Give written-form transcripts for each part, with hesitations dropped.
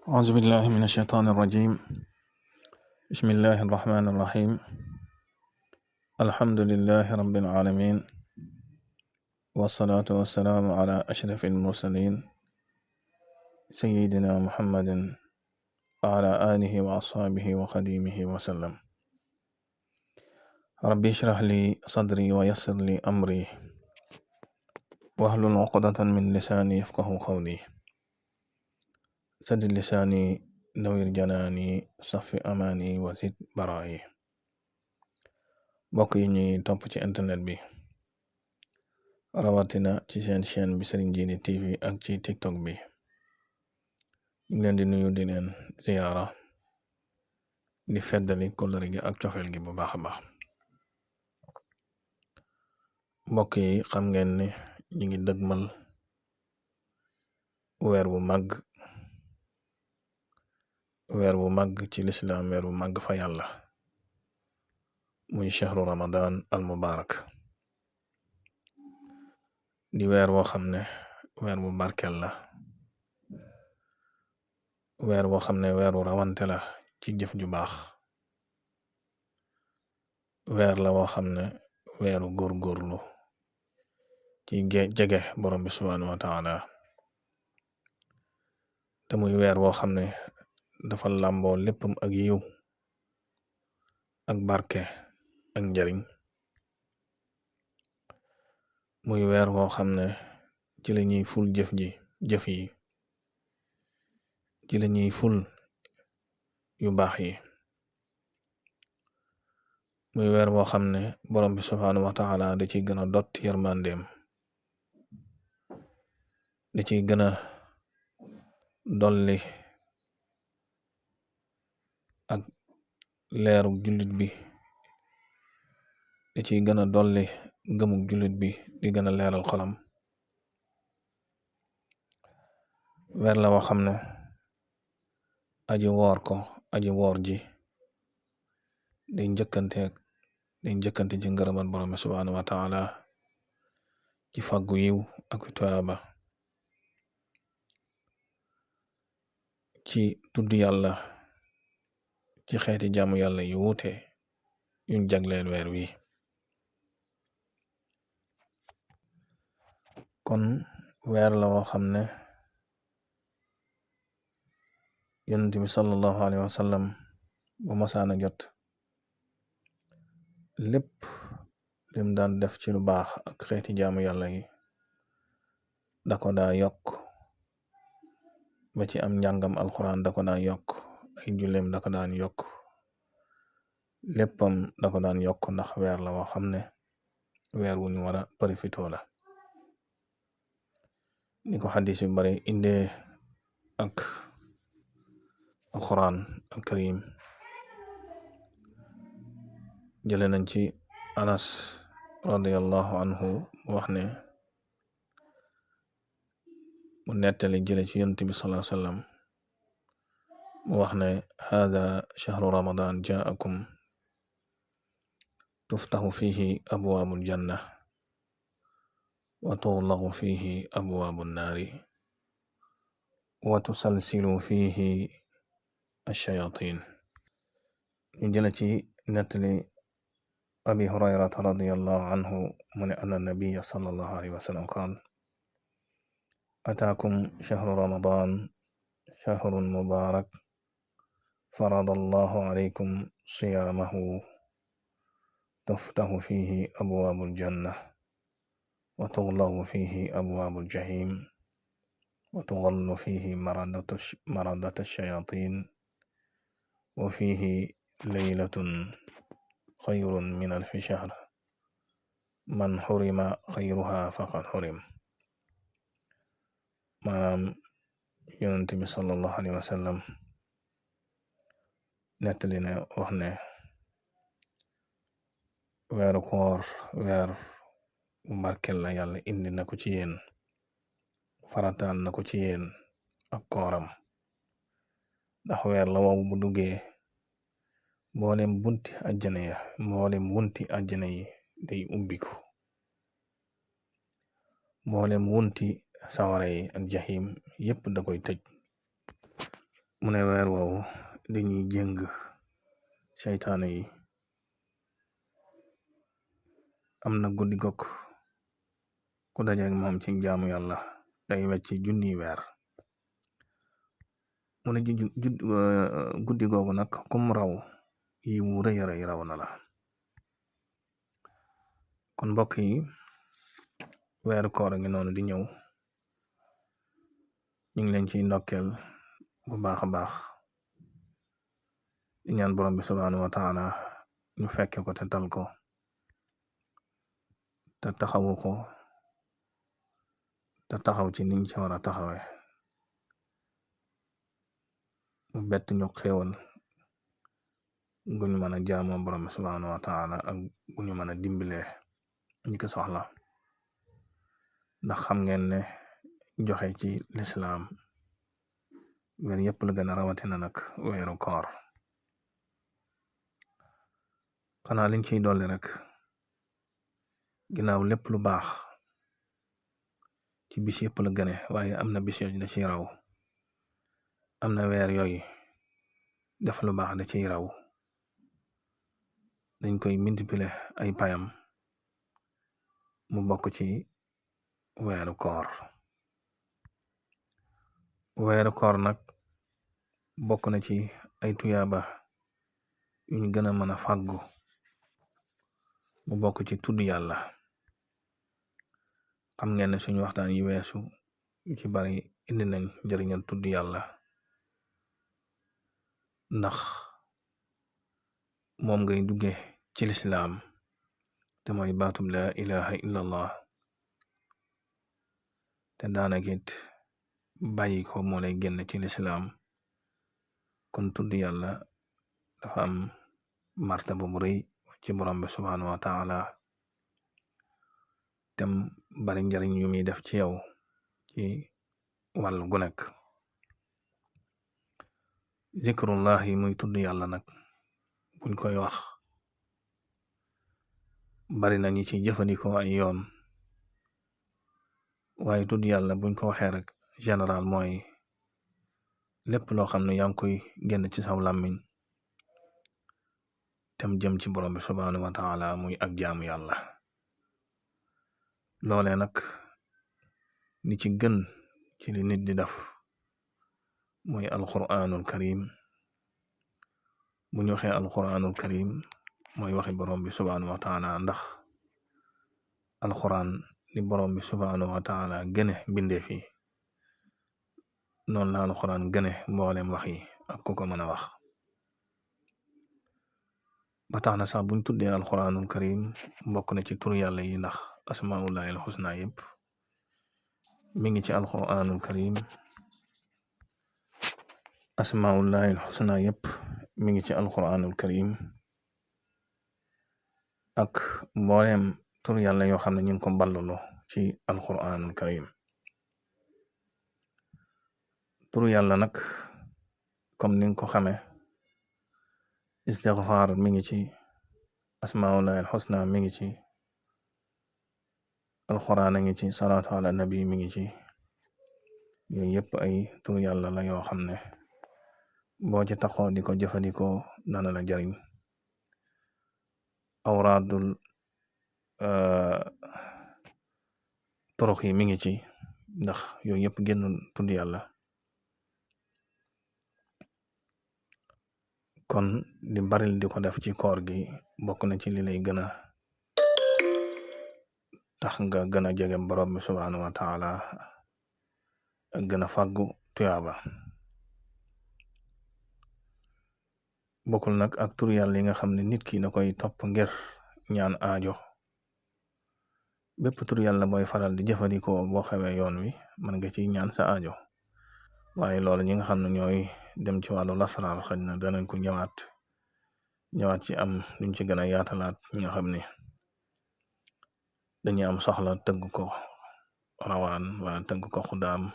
أعوذ بالله من الشيطان الرجيم. بسم الله الرحمن الرحيم. الحمد لله رب العالمين، والصلاة والسلام على أشرف المرسلين سيدنا محمد وعلى آله وأصحابه وخديمه وسلم. ربي اشرح لي صدري ويسر لي أمري واحلل عقدة من لساني يفقه قولي. سدد لساني nawir janaani safi amaani wasit baraayi. mbokk yi ñuy topp ci internet bi rawatina ci seen chaîne bi Serigne Djily TV ak ci TikTok bi, ñu ngi leen di nuyu di leen ziyaara di feddali kóllëre gi ak cofeel gi bu baax a baax. mbokk yi xam ngeen ne ñu ngi dëgmal weer bu màgg ci lislaam, weer bu màgg fa yàlla, muy shahru ramadan al mubarak. di weer woo xam ne weer bu barkel la, weer woo xam ne weeru rawante la ci jëf ju baax, weer la woo xam ne weeru góorgóorlu ci jege borom bi subhanahu wa taala, te muy weer woo xam ne dafa làmboo léppam ak yiw ak barke ak njariñ. muy weer woo xam ne ci la ñuy ful jëf yi, ci la ñuy ful yu baax yi. muy weer woo xam ne borom bi subhaanahu wa taala da ciy gën a dot yërmandeem, da ciy gën a dolli ak leerug jullit bi, da ciy gën a dolli gëmug jullit bi, di gën a leeral xolam. weer la woo xam ne aji woor ji day njëkkante ci ngërëmal borom bi subhaanahu wa taala ci fàggu yiw ak tuyaaba, ci tudd yàlla, ci xeeti jaamu yàlla yu wuute yuñ jagleel weer wi. kon weer la woo xam ne yonent bi sallallahu alayhi wa sallam bu masaana jot, lépp lim daan def ci lu baax ak xeeti jaamu yàlla yi da ko daa yokk, ba ci am njàngam alxuraan da ko daan yokk, ay julleem da ko daan yokk, léppam da ko daan yokk, ndax weer la woo xam ne weer wu ñu war a profitoo la. ni ko xaddis yu bari indee ak alxuraan alkarim, jële nañ ci Anas radiyallahu anhu mu wax ne, mu nettali jële ci yonent bi sallallahu alayhi wasallam mu wax ne, hada shahru ramadan jaakum tuftaxu fihi abwaabul janna wa tuxlaqu fihi abwaabun naari wa tusalsilu fihi ash-shayatin. ñu jële ci nettali abi hurayrata radiyallahu anhu mu ne, anna nabiyya sallallahu alayhi wa sallam qaal, ataakum shahru ramadan shahrun mubarak farada allahu alaykum siyaamahu tuftahu fihi abwaabul janna wa tughlaqu fihi abwaabul jahim wa tughallu fihi maradatu shayatin wa fihi laylatun xayrun min alfi shahr man xurima xayruha faqad xurim. maanaam yonent bi sallallahu alayhi wa sallam nettali ne wax ne, weeru koor weer bu barkel la, yàlla indi na ko ci yéen, farataal na ko ci yéen ak kooram, ndax weer la wow bu duggee mboolem wunti àjjana yi day ubbiku, mboolem wunti sawara yi ak jaxim yépp da koy tëj, mu ne weer woowu dañuy jëng seytaane yi am na guddi gokk ku dajeek moom ci jaamu yàlla day wecci junniy weer mu ne guddi googu nag kum raw yi wu rëy rëy raw na la. kon mbokk yi weeru koor a ngi noonu di ñëw ñu ngi leen ciy ndokkeel bu baax a baax di ñaan borom bi subhaanahu wa taala ñu fekke ko te tal ko te taxawu ko te taxaw ci niñ ci war a taxawe mu bett ñu xéewal guñu mën a jaamoo borom bi subhaanahu wa taala ak guñu mën a dimbilee ñi ko soxla ndax xam ngeen ne joxe ci lislaam weer yépp la gën a rawatina nag weeru koor. xanaa liñ ciy dolli rek ginnaaw lépp lu baax ci bis yépp la gëne waaye am na bis yooyu da ciy raw am na weer yooyu def lu baax da ciy raw dañ koy multiplier ay payam mu bokk ci weeru koor. weeru koor nag bokk na ci ay tuyaaba yuñ gën a mën a fàggu mu bokk ci tudd yàlla. xam ngeen ne suñu waxtaan yi weesu yu ci bari indi nañ njëriñal tudd yàlla ndax moom ngay dugge ci lislaam te mooy baatum la ilaha illallah te daanakit bàyyi ko moo lay génn ci lislaam. kon tudd yàlla dafa am martaba bu rëy ci borom bi subhaanahu wa taala tem bari njariñ yu muy def ci yow ci wàllu gu nekk. zikrullah yi muy tudd yàlla nag buñ koy wax bari na ñi ci jëfandikoo ay yoon waaye tudd yàlla buñ ko waxee rek général mooy lépp loo xam ne yaa ngi koy génn ci saw làmmiñ tem jëm ci borom bi subhaanahu wa taala muy ak jaamu yàlla. loolee nag li ci gën ci li nit di def mooy alquranul karim. bu ñu waxee alquranul karim mooy waxi borom bi subhaanahu wa taala ndax alquran li borom bi subhaanahu wa taala gëne bindee fi noonu la alquran gëne mboolem wax yi ak ku ko mën a wax. ba tax na sax buñ tuddee alquranul karim bokk na ci tur yàlla yi ndax asmaullahi alxusna yëpp mi ngi ci alquranul karim. asmaullahi alxusna yëpp mi ngi ci alquranul karim ak mbooleem tur yàlla yoo xam ne ñu ngi ko ballulu ci alquranul karim. tur yàlla nag comme ni nga ko xamee istighfar mi ngi ci asmaullahi alxusna mi ngi ci alquran a ngi ci salaatu ala nabi mi ngi ci. yooyu yëpp ay tur yàlla la yoo xam ne boo ci taxoo di ko jëfandikoo dana la jariñ. awraadul turux yi mi ngi ci ndax yooyu yëpp génnul tudd yàlla. kon di baril di ko def ci koor gi bokk na ci li lay gën a tax nga gën a jege borom bi subhaanahu wa taala ak gën a fàggu tuyaaba. bokkul nag ak tur yàlla yi nga xam ne nit ki da koy topp ngir ñaan aajo. bépp tur yàlla booy faral di jëfandikoo boo xamee yoon wi mën nga ci ñaan sa aajo waaye loolu ñi nga xam ne ñooy dem ci wàllu lasraar xëy na danañ ko ñëwaat ci am luñ ci gën a yaatalaat ñi nga xam ne dañuy am soxla tëgg ko rawaan wala tëgg ko xudaam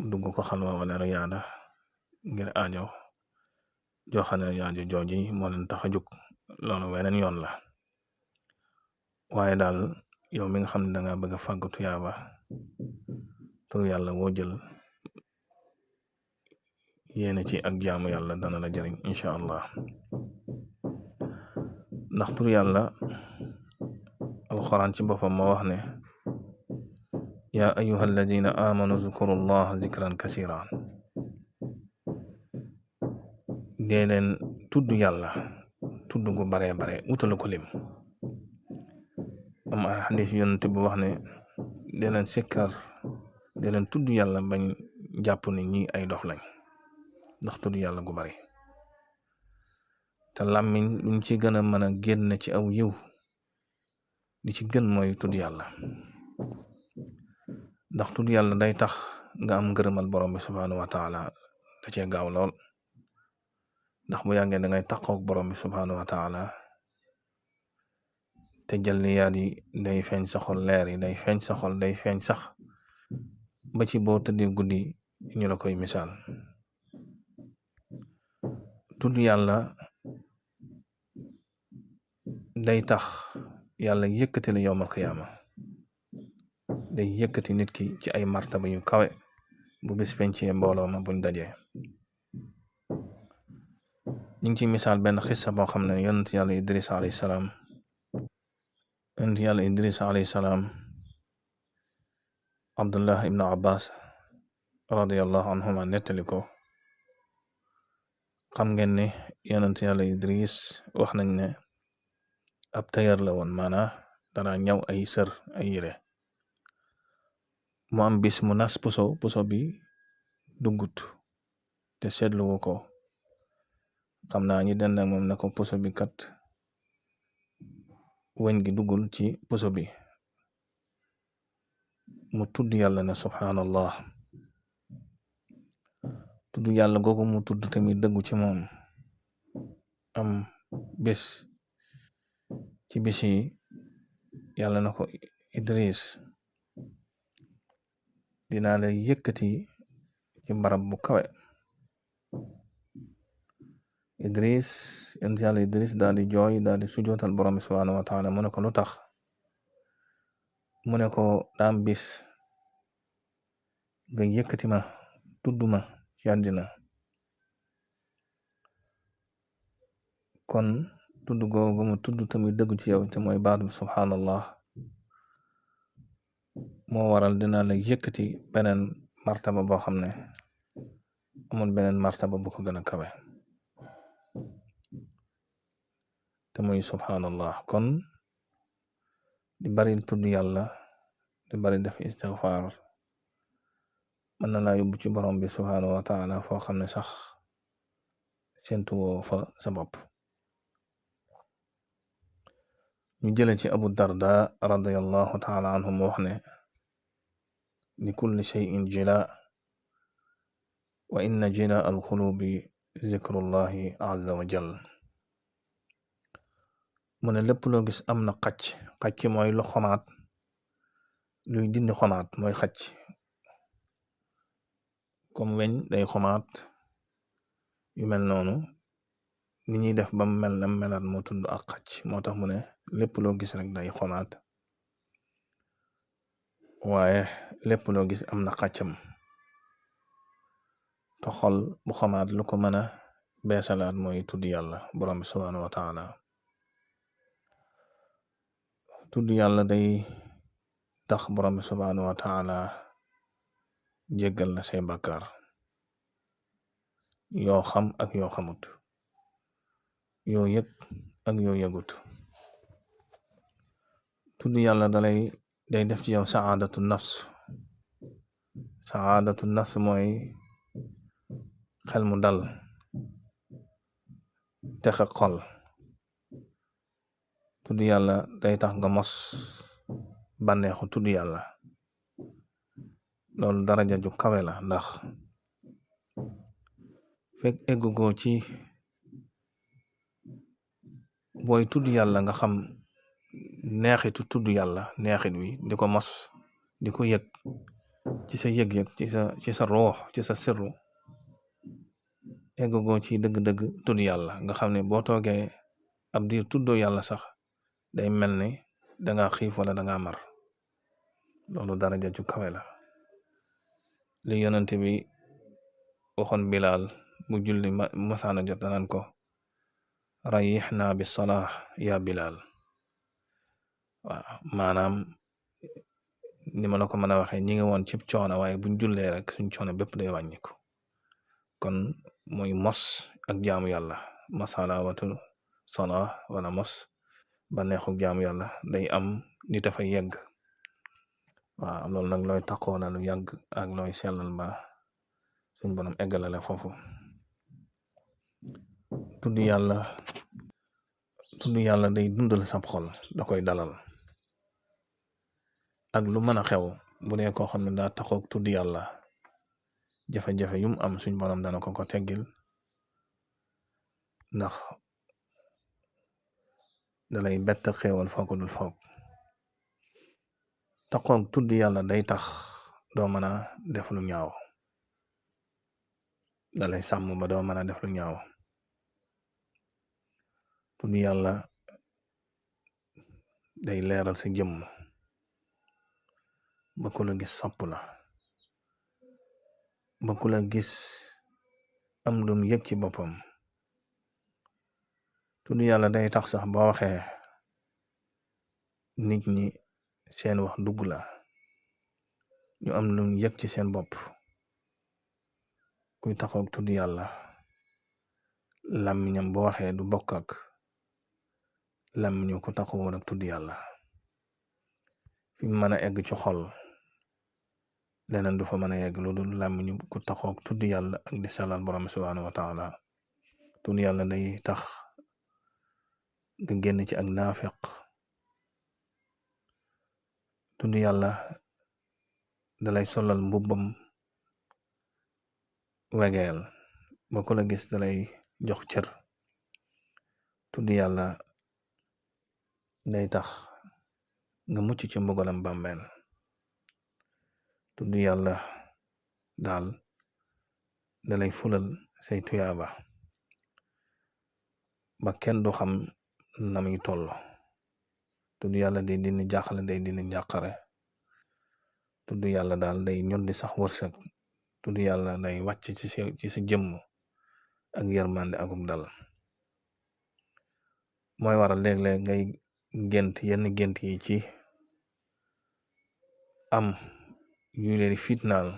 dugg ko xalwa wala riyaada ngir aajo joo xam ne aajo jooji moo leen tax a jóg loolu weneen yoon la. waaye daal yow mi nga xam ne danga bëgg a fàggu tuyaaba tur yàlla woo jël yéene ci ak jaamu yàlla dana la jariñ incha allah. ndax tur yàlla alxuraan ci boppam moo wax ne yaa ayyuha alladina amanu zukuru llaha zikran kasiran. dee leen tudd yàlla tudd gu baree bare wutala ko lim. am ay xadis yonent bu wax ne dee leen sikkar dee leen tudd yàlla bañ jàpp ne ñi ay dof lañ ndax tudd yàlla gu bari. te làmmiñ luñ ci gën a mën a génn ci aw yiw li ci gën mooy tudd yàlla, ndax tudd yàlla day tax nga am ngërëmal borom bi subhaanahu wa taala. da cee gaaw lool ndax bu yàggee da ngay taqoog borom bi subhaanahu wa taala te jalliyaat yi day feeñ sa xol, leer yi day feeñ sa xol, day feeñ sax ba ci boo tëddee guddi ñu la koy misaal. tudd yàlla day tax yàlla yëkkati la yowmal qiyaama, day yëkkati nit ki ci ay martaba yu kawe bu bis pencee mbooloo ma buñ dajee. ñu ngi ci misaal benn xissa boo xam ne yonent yàlla Idris alayhi salaam Abdullah ibn Abbas radiyallahu anhuma nettali ko. xam ngeen ne yonent yàlla Idris wax nañ ne ab tailleur la woon, maanaa dara ñaw ay sër ay yére. mu am bis mu nas puso bi duggut te seetluwu ko. xam naa ñi dend ak moom ne ko puso bi kat weñ gi duggul ci puso bi. mu tudd yàlla ne subhanallah. tudd yàlla googu mu tudd tamit dëggu ci moom. am bés ci bisi yàlla na ko Idris dinaa la yëkkati ci barab bu kawe. Idris daal di jooy, daal di sujootal borom bi subhaanahu wa taala. mu ne ko lu tax? mu ne ko daam bis nga yëkkati ma tudd ma ci àddina, kon tudd googu mu tudd tamit dëggu ci yow te mooy baatu subhaanallah moo waral dinaa la yëkkati beneen martaba boo xam ne amul beneen martaba bu ko gën a kawe te muy subhaanallah. kon di bari tudd yàlla, di bari def istighfar mën na laa yóbbu ci borom bi subhaanahu wa taala foo xam ne sax séntuwoo fa sa bopp. ñu jële ci Abu Darda radiyallahu taala anhu mu wax ne li kulli shay'in jila wa inna jila alqulubi zikrullahi azza wa jal. mu ne lépp loo gis am na xacc mooy lu xomaat, luy dindi xomaat mooy xacc. comme weñ day xomaat yu mel noonu, ni ñuy def ba mel na melaat moo tudd ak xacc. moo tax mu ne lépp loo gis rek day xomaat, waaye lépp loo gis am na xàccam. te xol bu xomaat lu ko mën a beesalaat mooy tudd yàlla borom bi subhaanahu wa taala. tudd yàlla day tax borom bi subhaanahu wa taala jéggal na say bàkkaar yoo xam ak yoo xamut, yoo yëg ak yoo yëgut. tudd yàlla day def ci yow saadatu nafs mooy xel mu dal, texe xol. tudd yàlla day tax nga mos bànneexu tudd yàlla. loolu daraja ju kawe la, ndax fekk eggugoo ci booy tudd yàlla nga xam neexitu tudd yàlla, neexit wi di ko mos, di ko yëg ci sa yëg-yëg, ci sa roox, ci sa sirru. eggugoo ci dëgg-dëgg tudd yàlla nga xam ne boo toogee ab diir tuddoo yàlla sax day mel ni danga xiif wala danga mar. loolu daraja ju kawe la. li yonent bi waxoon Bilaal bu julli masaana jot naan ko rayyihna bis salaah ya Bilaal. waaw maanaam ni ma la ko mën a waxee ñi ngi woon cib coono waaye buñ jullee rek suñ coono bépp day wàññiku. kon mooy mos ak jaamu yàlla masalawatu salaa wala mos bànneexu jaamu yàlla day am nit a fa yegg. waaw loolu nag looy taxoo la lu yàgg ak looy sellal ba suñ borom eggalale foofu. tudd yàlla day dundal sab xol da koy dalal ak lu mën a xew bu dee koo xam ne daa taxoog tudd yàlla jafe-jafe yum am suñ borom dana ko teggil ndax dalay bett xewal foo ko dul foog. taxoog tudd yàlla day tax doo mën a def lu ñaaw dalay sàmm ba doo mën a def lu ñaaw. tudd yàlla day leeral sa jëmm ba ku la gis sopp la ba ku la gis am lum yëg ci boppam. tudd yàlla day tax sax boo waxee nit ñi seen wax dugg la ñu am lum yëg ci seen bopp. kuy taxaw tudd yàlla làmmiñam bu waxee du bokk ak làmmiñu ku taxawoon ak tudd yàlla. fi mu mën a egg ci xol leneen du fa mën a yegg lu dul làmmiñu ku taxaw ak tudd yàlla ak di salal borom subhanahu wa taala. tudd yàlla day tax nga génn ci ak naafeq. tudd yàlla dalay solal mbubbam wegeel ba ku la gis dalay jox cër. tudd yàlla day tax nga mucc ci mbugalam bàmmeel. tudd yàlla daal dalay fulal say tuyaaba ba kenn du xam na muy toll. tudd yàlla day dindi jaaxle day dindi njàqare. tudd yàlla daal day ñoddi sax wërsëg. tudd yàlla day wàcc ci sa jëmm ak yërmande akuk dal. mooy waral léeg-léeg ngay gént yenn gént yi ci am yu leen fitnaal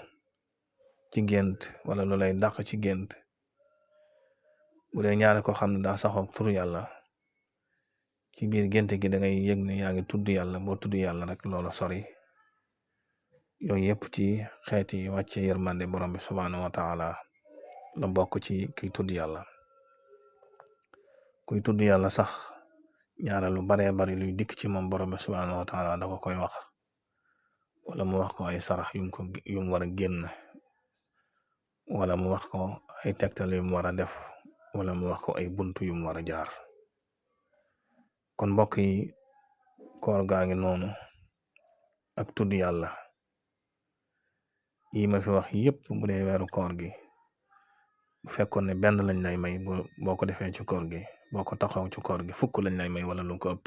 ci gént wala lu lay dàq ci gént. bu dee ñaare ko xam ne daa saxoog tur yàlla ci biir gént gi da ngay yëg ne yaa ngi tudd yàlla boo tudd yàlla rek loola sori. yooyu yëpp ci xeeti wàcce yërmande borom bi subhanahu wa taala la bokk ci kiy tudd yàlla. kuy tudd yàlla sax ñaare lu baree bari luy dikk ci moom borom bi subhanahu wa taala da ko koy wax wala mu wax ko ay sarax yum war a génn wala mu wax ko ay tegtal yum war a def wala mu wax ko ay buntu yum war a jaar. kon mbokk yi koor gaa ngi noonu ak tudd yàlla yi ma fi wax yépp bu dee weeru koor gi bu fekkoon ne benn lañ lay may boo ko defee ci koor gi boo ko taxaw ci koor gi fukk lañ lay may wala lu ko ëpp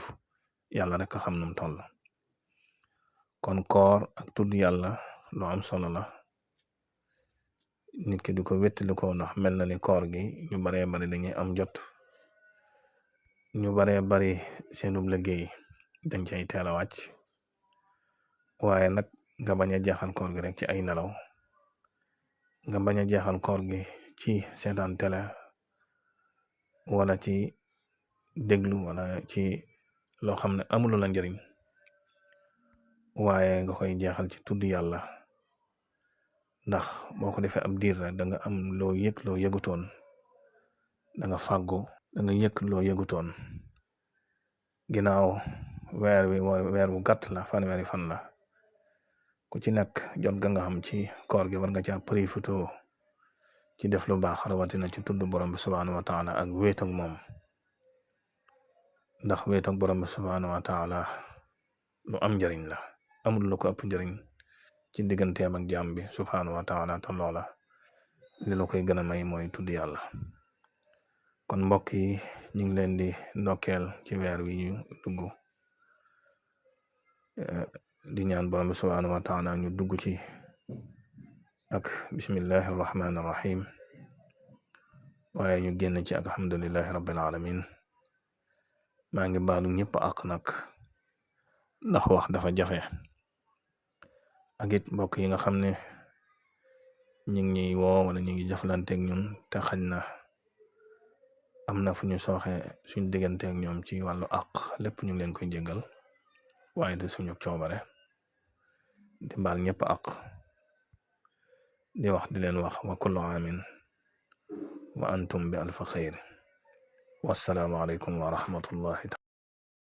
yàlla rek a xam num toll. kon koor ak tudd yàlla lu am solo la. nit ki di ko wéttali ko ndax mel na ni koor gi ñu baree bari dañuy am jot ñu baree bari seenub liggéey dañ cay teel a wàcc waaye nag nga bañ a jeexal koor gi rek ci ay nelaw nga bañ a jeexal koor gi ci seetaan télé wala ci déglu wala ci loo xam ne amulu la njëriñ waaye nga koy jeexal ci tudd yàlla ndax boo ko defee ab diir rek da nga am loo yëg loo yëgutoon da nga fàggu da nga yëg loo yëgutoon. ginnaaw weer wu gàtt la fanweeri fan la ku ci nekk jot ga nga xam ci koor gi war nga caa profité ci def lu baax rawatina ci tudd borom bi subhanahu wa taala ak wéet ak moom ndax wéet ak borom bi subhanahu wa taala lu am njëriñ la amul lu ko ëpp njëriñ ci digganteem ak jaam bi subhanahu wa taala te loola li la koy gën a may mooy tudd yàlla. kon mbokk yi ñu ngi leen di ndokkeel ci weer wi ñu dugg di ñaan borom bi subhanahu wa taala ñu dugg ci ak bismillahi rahmaani rahim waaye ñu génn ci alhamdulillahi rabbil alamin. maa ngi baalu ñëpp ak nag ndax wax dafa jafe, ak it mbokk yi nga xam ne ñu ngi ñuy woo wala ñu ngi jëflanteeg ñun te xañ na am na fu ñu sooxe suñ digganteeg ñoom ci wàllu àq, lépp ñu ngi leen koy jéggal waaye du suñu coobare. di baal ñëpp àq di wax di leen wax wa kullu aamin wa antum bi alfa xayr. wassalaamu aleykum wa rahmatullahi